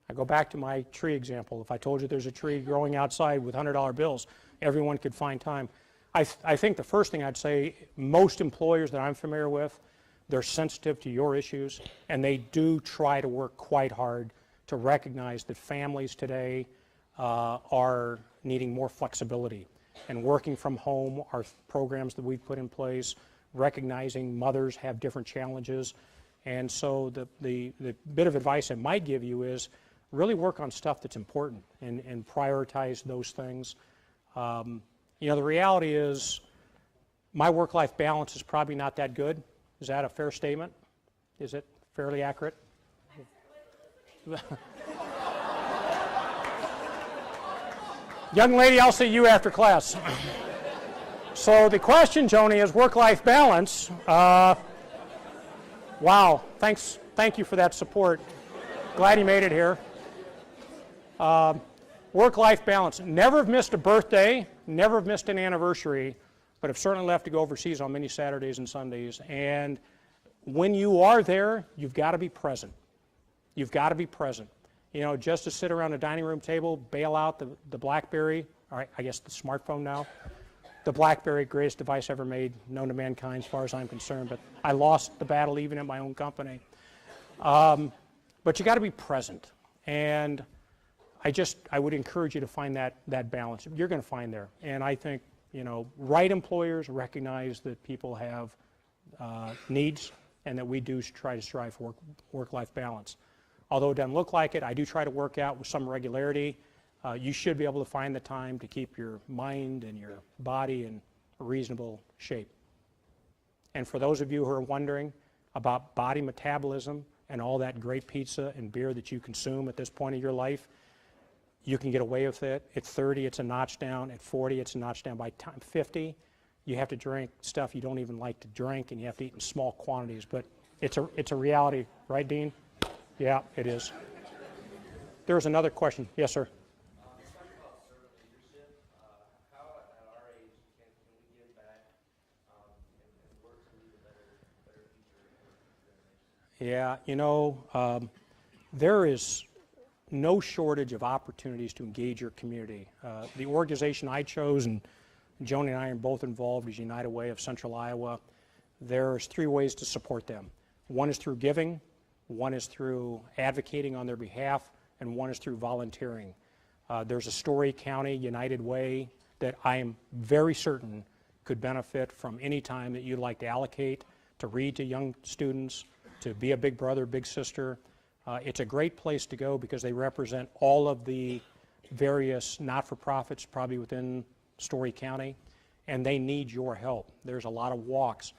I go back to my tree example. If I told you there's a tree growing outside with $100 bills, everyone could find time. I think the first thing I'd say, most employers that I'm familiar with, they're sensitive to your issues, and they do try to work quite hard to recognize that families today are needing more flexibility. And working from home are programs that we've put in place, recognizing mothers have different challenges. And so the bit of advice I might give you is really work on stuff that's important and prioritize those things. You know, the reality is my work-life balance is probably not that good. Is that a fair statement? Is it fairly accurate? Young lady, I'll see you after class. So the question, Joni, is work-life balance. Wow, thank you for that support. Glad you made it here. Work-life balance. Never have missed a birthday, never have missed an anniversary, but have certainly left to go overseas on many Saturdays and Sundays. And when you are there, you've got to be present. You've got to be present. You know, just to sit around a dining room table, bail out the BlackBerry, or I guess the smartphone now. The BlackBerry, greatest device ever made, known to mankind as far as I'm concerned, but I lost the battle even at my own company. But you got to be present. And I would encourage you to find that balance. You're going to find there. And I think, you know, right employers recognize that people have needs and that we do try to strive for work-life balance. Although it doesn't look like it, I do try to work out with some regularity. You should be able to find the time to keep your mind and your body in reasonable shape. And for those of you who are wondering about body metabolism and all that great pizza and beer that you consume at this point of your life, you can get away with it. At 30, it's a notch down. At 40, it's a notch down. By time 50, you have to drink stuff you don't even like to drink, and you have to eat in small quantities. But it's a reality, right, Dean? Yeah, it is. There's another question. Yes, sir. Let's talk about servant leadership. How at our age can we give back and work to lead a better future? Yeah, you know, there is no shortage of opportunities to engage your community. The organization I chose, and Joni and I are both involved, is United Way of Central Iowa. There's 3 ways to support them. One is through giving, one is through advocating on their behalf, and one is through volunteering. There's a Story County United Way that I am very certain could benefit from any time that you'd like to allocate to read to young students, to be a big brother, big sister. It's a great place to go because they represent all of the various not-for-profits probably within Story County, and they need your help. There's a lot of walks.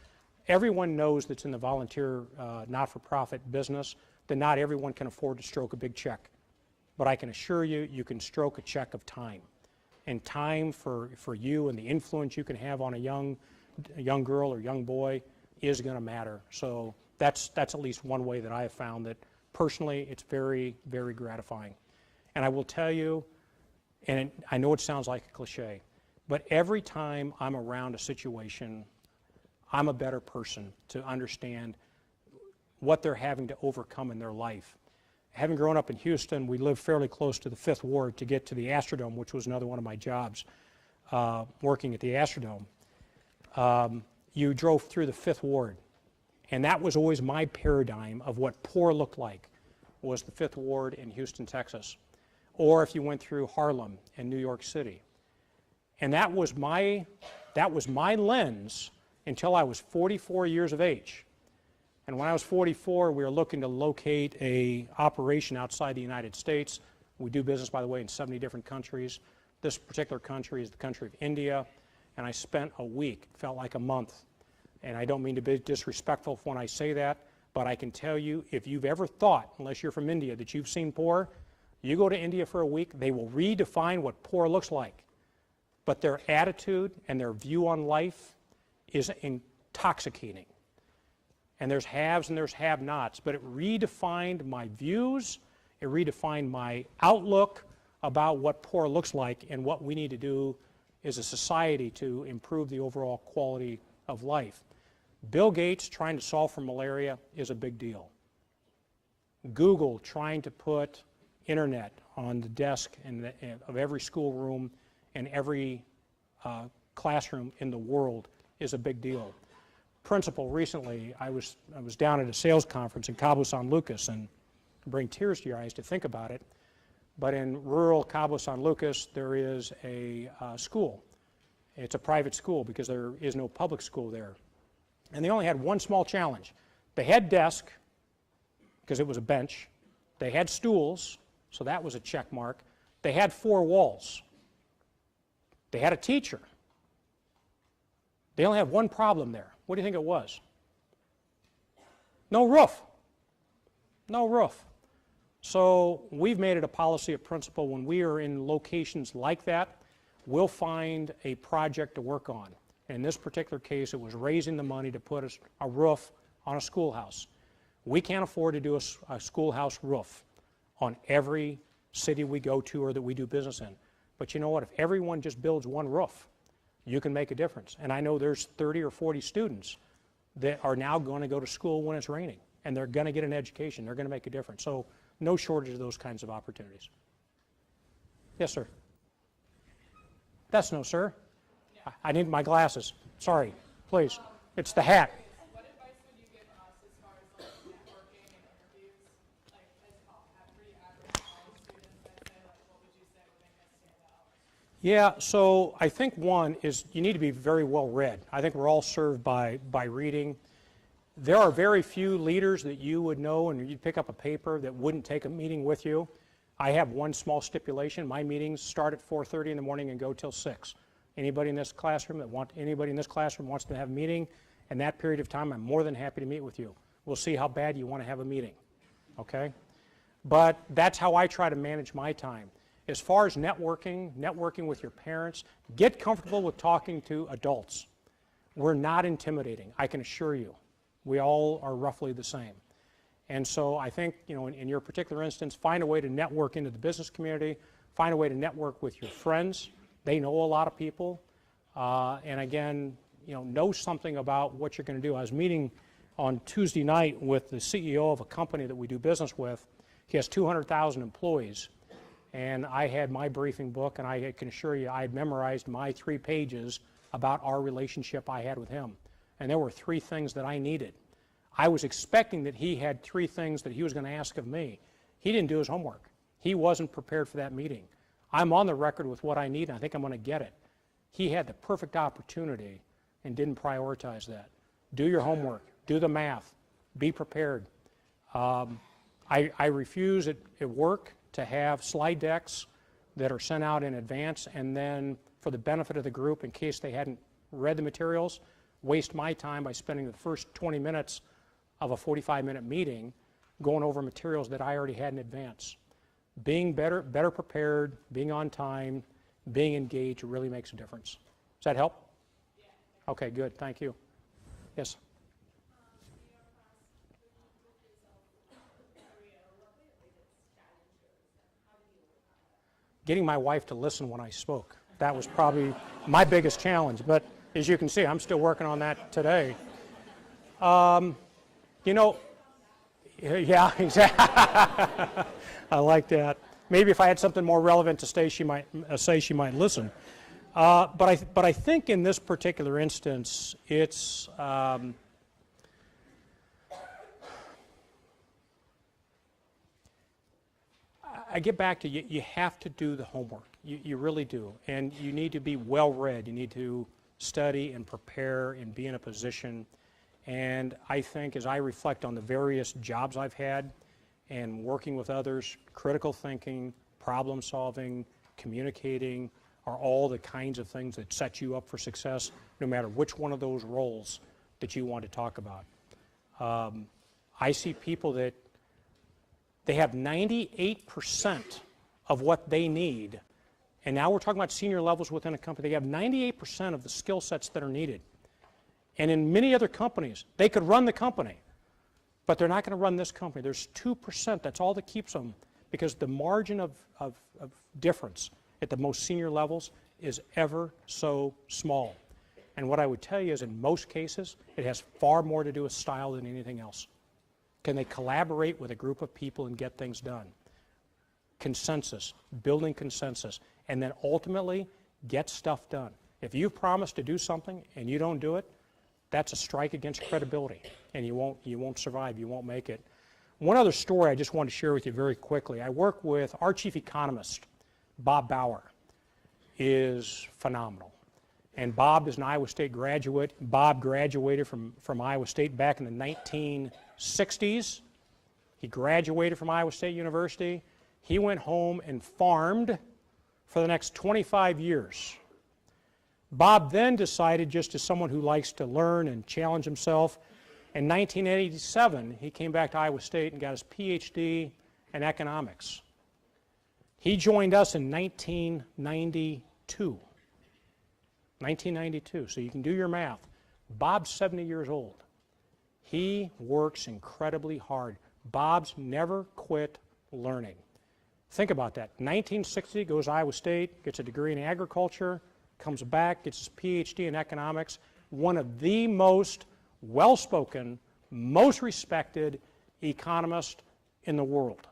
Everyone knows that's in the volunteer not-for-profit business that not everyone can afford to stroke a big check. But I can assure you, you can stroke a check of time. And time for you and the influence you can have on a young girl or young boy is going to matter. So that's at least one way that I have found that personally it's very, very gratifying. And I will tell you, and I know it sounds like a cliche, but every time I'm around a situation, I'm a better person to understand what they're having to overcome in their life. having grown up in Houston, we lived fairly close to the Fifth Ward to get to the Astrodome, which was another one of my jobs, working at the Astrodome. You drove through the Fifth Ward, and that was always my paradigm of what poor looked like, was the Fifth Ward in Houston, Texas. Or if you went through Harlem and New York City. And that was my lens until I was 44 years of age. And when I was 44, we were looking to locate a operation outside the United States. We do business, by the way, in 70 different countries. This particular country is the country of India, and I spent a week, felt like a month. And I don't mean to be disrespectful when I say that, but I can tell you, if you've ever thought, unless you're from India, that you've seen poor, you go to India for a week, they will redefine what poor looks like. But their attitude and their view on life is intoxicating. And there's haves and there's have-nots, but it redefined my views, it redefined my outlook about what poor looks like and what we need to do as a society to improve the overall quality of life. Bill Gates trying to solve for malaria is a big deal. Google trying to put internet on the desk of every schoolroom and every classroom in the world is a big deal. Principal, recently, I was down at a sales conference in Cabo San Lucas, and bring tears to your eyes to think about it, but in rural Cabo San Lucas, there is a school. It's a private school because there is no public school there. And they only had one small challenge. They had desk, because it was a bench. They had stools, so that was a check mark. They had 4 walls. They had a teacher. They only had one problem there. What do you think it was? No roof. No roof. So we've made it a policy of principle when we are in locations like that, we'll find a project to work on. In this particular case, it was raising the money to put a roof on a schoolhouse. We can't afford to do a schoolhouse roof on every city we go to or that we do business in. But you know what? If everyone just builds one roof, you can make a difference. And I know there's 30 or 40 students that are now going to go to school when it's raining, and they're going to get an education. They're going to make a difference. So no shortage of those kinds of opportunities. Yes, sir. That's no, sir. I need my glasses. Sorry. Please. It's the hat. What advice would you give us as far as like networking and interviews? Like as pretty average college students, I'd say, like what would you say would make us stand out? Yeah, so I think one is you need to be very well read. I think we're all served by reading. There are very few leaders that you would know and you'd pick up a paper that wouldn't take a meeting with you. I have one small stipulation. My meetings start at 4:30 in the morning and go till 6. Anybody in this classroom wants to have a meeting in that period of time, I'm more than happy to meet with you. We'll see how bad you want to have a meeting, okay? But that's how I try to manage my time. As far as networking with your parents, get comfortable with talking to adults. We're not intimidating, I can assure you. We all are roughly the same. And so I think, you know, in your particular instance, find a way to network into the business community, find a way to network with your friends. They know a lot of people. And again, you know something about what you're going to do. I was meeting on Tuesday night with the CEO of a company that we do business with. He has 200,000 employees. And I had my briefing book, and I can assure you I had memorized my 3 pages about our relationship I had with him. And there were 3 things that I needed. I was expecting that he had 3 things that he was going to ask of me. He didn't do his homework. He wasn't prepared for that meeting. I'm on the record with what I need, and I think I'm going to get it. He had the perfect opportunity and didn't prioritize that. Do your homework. Do the math. Be prepared. I refuse at work to have slide decks that are sent out in advance and then for the benefit of the group in case they hadn't read the materials, waste my time by spending the first 20 minutes of a 45-minute meeting going over materials that I already had in advance. Being better prepared, being on time, being engaged really makes a difference. Does that help? Yeah. Okay, good. Thank you. Yes? Getting my wife to listen when I spoke. That was probably my biggest challenge. But as you can see, I'm still working on that today. You know, Yeah, exactly. I like that. Maybe if I had something more relevant to say, she might listen. But I think in this particular instance, it's I get back to you have to do the homework. You really do. And you need to be well-read. You need to study and prepare and be in a position. And I think as I reflect on the various jobs I've had and working with others, critical thinking, problem solving, communicating are all the kinds of things that set you up for success, no matter which one of those roles that you want to talk about. I see people that they have 98% of what they need, and now we're talking about senior levels within a company. They have 98% of the skill sets that are needed. And in many other companies, they could run the company, but they're not going to run this company. There's 2%, that's all that keeps them, because the margin of difference at the most senior levels is ever so small. And what I would tell you is in most cases, it has far more to do with style than anything else. Can they collaborate with a group of people and get things done? Consensus, building consensus, and then ultimately get stuff done. If you've promised to do something and you don't do it, that's a strike against credibility, and you won't survive, you won't make it. One other story I just want to share with you very quickly. I work with our chief economist, Bob Bauer, is phenomenal. And Bob is an Iowa State graduate. Bob graduated from Iowa State back in the 1960s. He graduated from Iowa State University. He went home and farmed for the next 25 years. Bob then decided, just as someone who likes to learn and challenge himself, in 1987 he came back to Iowa State and got his PhD in economics. He joined us in 1992. 1992, so you can do your math. Bob's 70 years old. He works incredibly hard. Bob's never quit learning. Think about that. 1960, goes to Iowa State, gets a degree in agriculture, comes back, gets his PhD in economics. One of the most well-spoken, most respected economists in the world.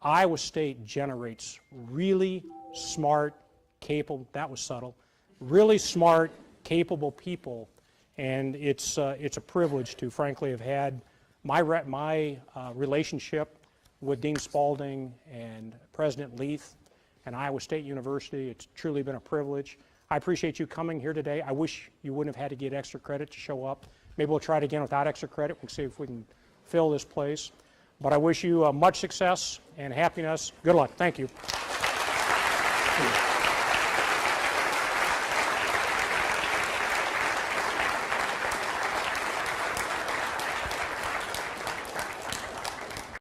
Iowa State generates really smart, capable, that was subtle, really smart, capable people, and it's a privilege to, frankly, have had my relationship with Dean Spalding and President Leith and Iowa State University. It's truly been a privilege. I appreciate you coming here today. I wish you wouldn't have had to get extra credit to show up. Maybe we'll try it again without extra credit. We'll see if we can fill this place. But I wish you much success and happiness. Good luck. Thank you.